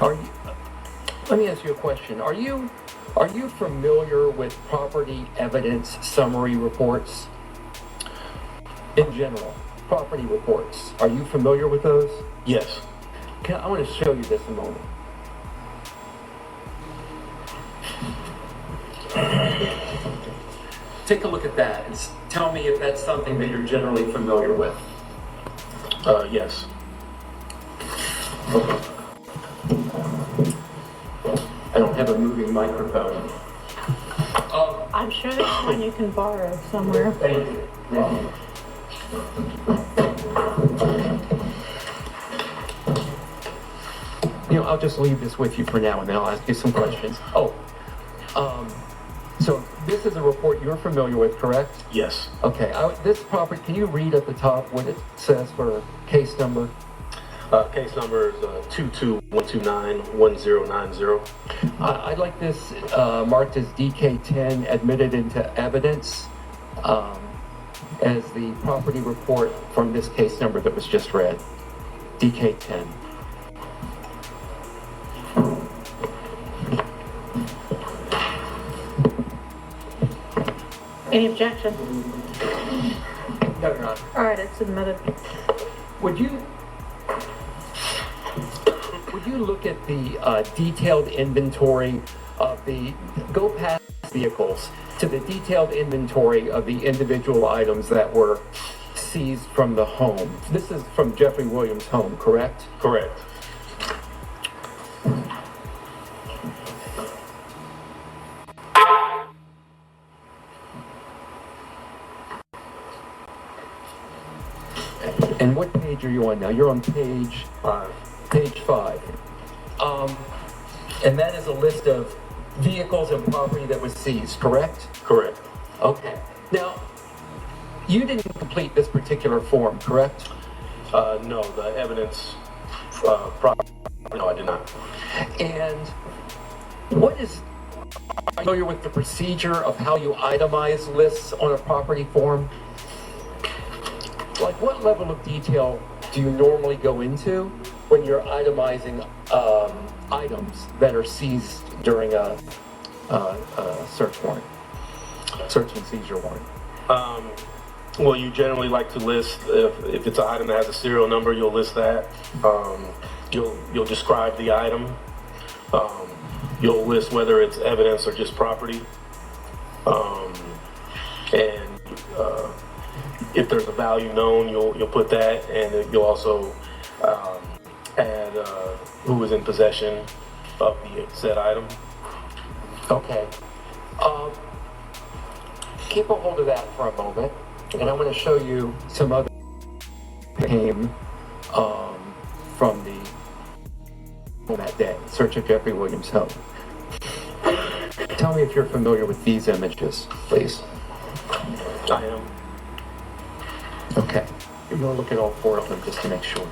Are you, let me ask you a question. Are you familiar with property evidence summary reports in general? Property reports. Are you familiar with those? Yes. I want to show you this in a moment. Take a look at that and tell me if that's something that you're generally familiar with. Yes. I don't have a moving microphone. I'm sure there's one you can borrow somewhere. Thank you. I'll just leave this with you for now, and then I'll ask you some questions. So this is a report you're familiar with, correct? Yes. Okay. This property, can you read at the top what it says for case number? Case number is 221291090. I'd like this marked as DK10, admitted into evidence, as the property report from this case number that was just read. DK10. Any objection? No, Your Honor. All right, it's admitted. Would you look at the detailed inventory of go past vehicles to the detailed inventory of the individual items that were seized from the home? This is from Jeffrey Williams' home, correct? Correct. And what page are you on now? You're on page 5. Page 5. And that is a list of vehicles and property that was seized, correct? Correct. Okay. Now, you didn't complete this particular form, correct? No, the evidence, no, I did not. And are you familiar with the procedure of how you itemize lists on a property form? Like, what level of detail do you normally go into when you're itemizing items that are seized during a search and seizure warrant? Well, you generally like to list, if it's an item that has a serial number, you'll list that. You'll describe the item. You'll list whether it's evidence or just property. And if there's a value known, you'll put that, and you'll also add who was in possession of the said item. Okay. Keep a hold of that for a moment, and I'm going to show you some other came from that day, search of Jeffrey Williams' home. Tell me if you're familiar with these images, please. I am. Okay. You're going to look at all 4 of them just to make sure.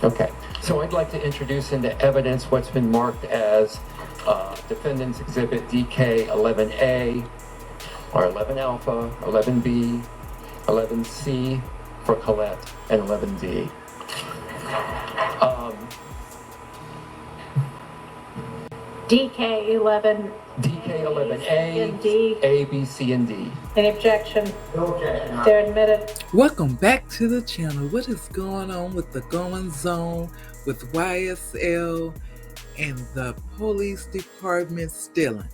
Okay. So I'd like to introduce into evidence what's been marked as Defendant's Exhibit DK11A, or 11 Alpha, 11B, 11C for Colette, and 11D. DK11. DK11A, and D. A, B, C, and D. Any objection? No objection. They're admitted. Welcome back to the channel. What is going on with the goings on with YSL and the police department stealing?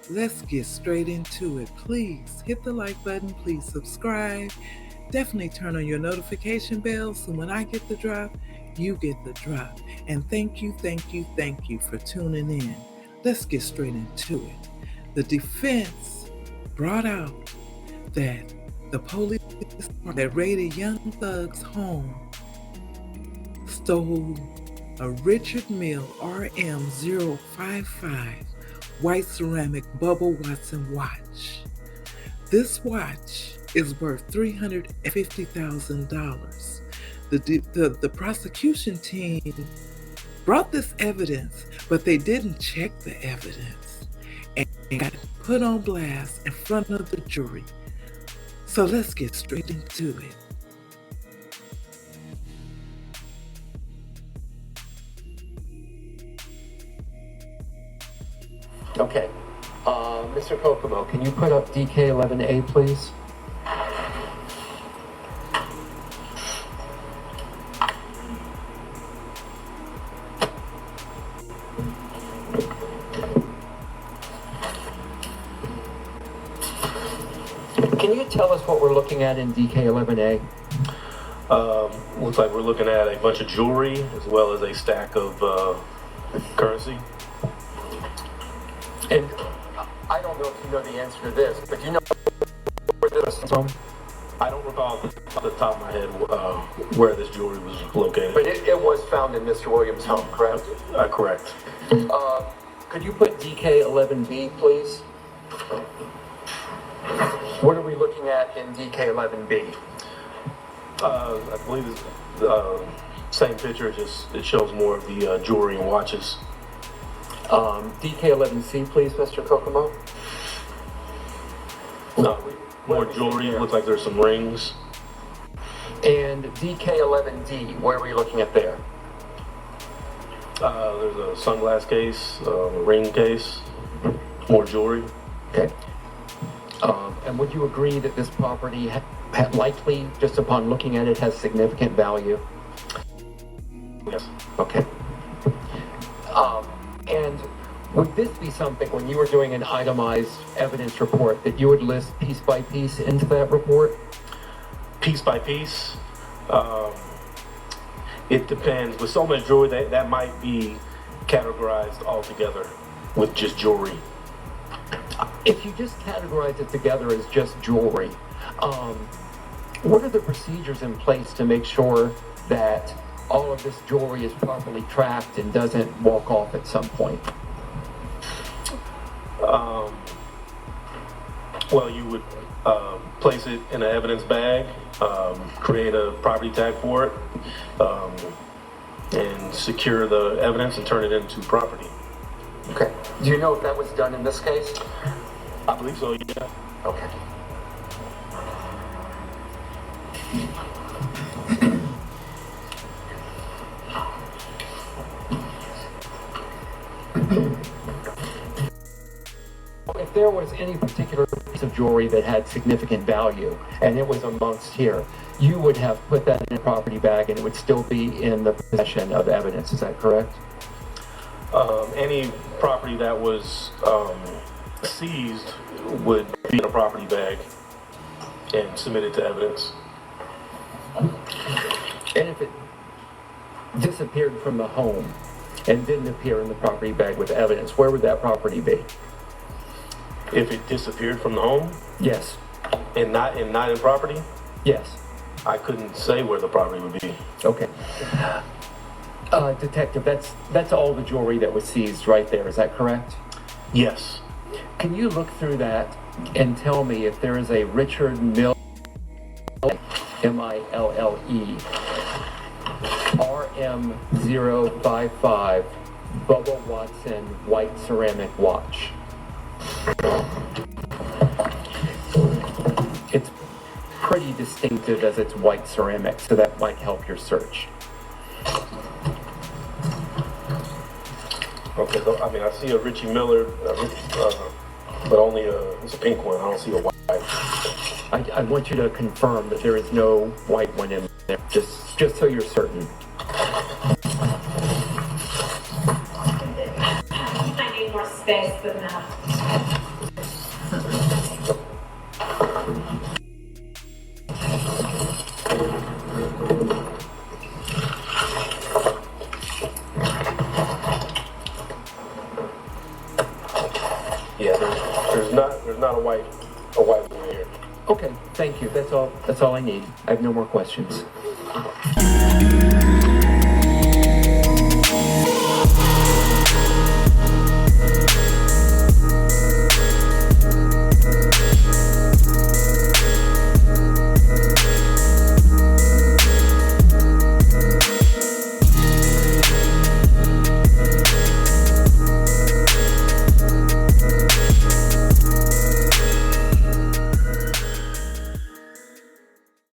Let's get straight into it. Please hit the like button. Please subscribe. Definitely turn on your notification bell so when I get the drop, you get the drop. And thank you for tuning in. Let's get straight into it. The defense brought out that the police that raided Young Thug's home stole a Richard Mille RM055 white ceramic Bubba Watson watch. This watch is worth $350,000. The prosecution team brought this evidence, but they didn't check the evidence and got put on blast in front of the jury. So let's get straight into it. Okay. Mr. Kokomo, can you put up DK11A, please? Can you tell us what we're looking at in DK11A? Looks like we're looking at a bunch of jewelry as well as a stack of currency. And I don't know if you know the answer to this, but do you know where this is from? I don't recall off the top of my head where this jewelry was located. But it was found in Mr. Williams' home, correct? Correct. Could you put DK11B, please? What are we looking at in DK11B? I believe it's the same picture, just it shows more of the jewelry and watches. DK11C, please, Mr. Kokomo. No, more jewelry. It looks like there's some rings. And DK11D, where are we looking at there? There's a sunglass case, a ring case, more jewelry. Okay. And would you agree that this property likely, just upon looking at it, has significant value? Yes. Okay. And would this be something, when you were doing an itemized evidence report, that you would list piece by piece into that report? Piece by piece. It depends. With so much jewelry, that might be categorized all together with just jewelry. If you just categorize it together as just jewelry, what are the procedures in place to make sure that all of this jewelry is properly tracked and doesn't walk off at some point? Well, you would place it in an evidence bag, create a property tag for it, and secure the evidence and turn it into property. Okay. Do you know if that was done in this case? I believe so, yeah. Okay. If there was any particular piece of jewelry that had significant value and it was amongst here, you would have put that in a property bag and it would still be in the possession of evidence. Is that correct? Any property that was seized would be in a property bag and submitted to evidence. And if it disappeared from the home and didn't appear in the property bag with evidence, where would that property be? If it disappeared from the home Yes. and not in property, Yes. I couldn't say where the property would be. Okay. Detective, that's all the jewelry that was seized right there. Is that correct? Yes. Can you look through that and tell me if there is a Richard Mille, M-I-L-L-E, RM055 Bubba Watson white ceramic watch? It's pretty distinctive as it's white ceramic, so that might help your search. Okay, so, I mean, I see a Richie Miller, but only it's a pink one. I don't see a white. I want you to confirm that there is no white one in there, just so you're certain. I need more space than that. Yeah, there's not a white one here. Okay, thank you. That's all I need. I have no more questions.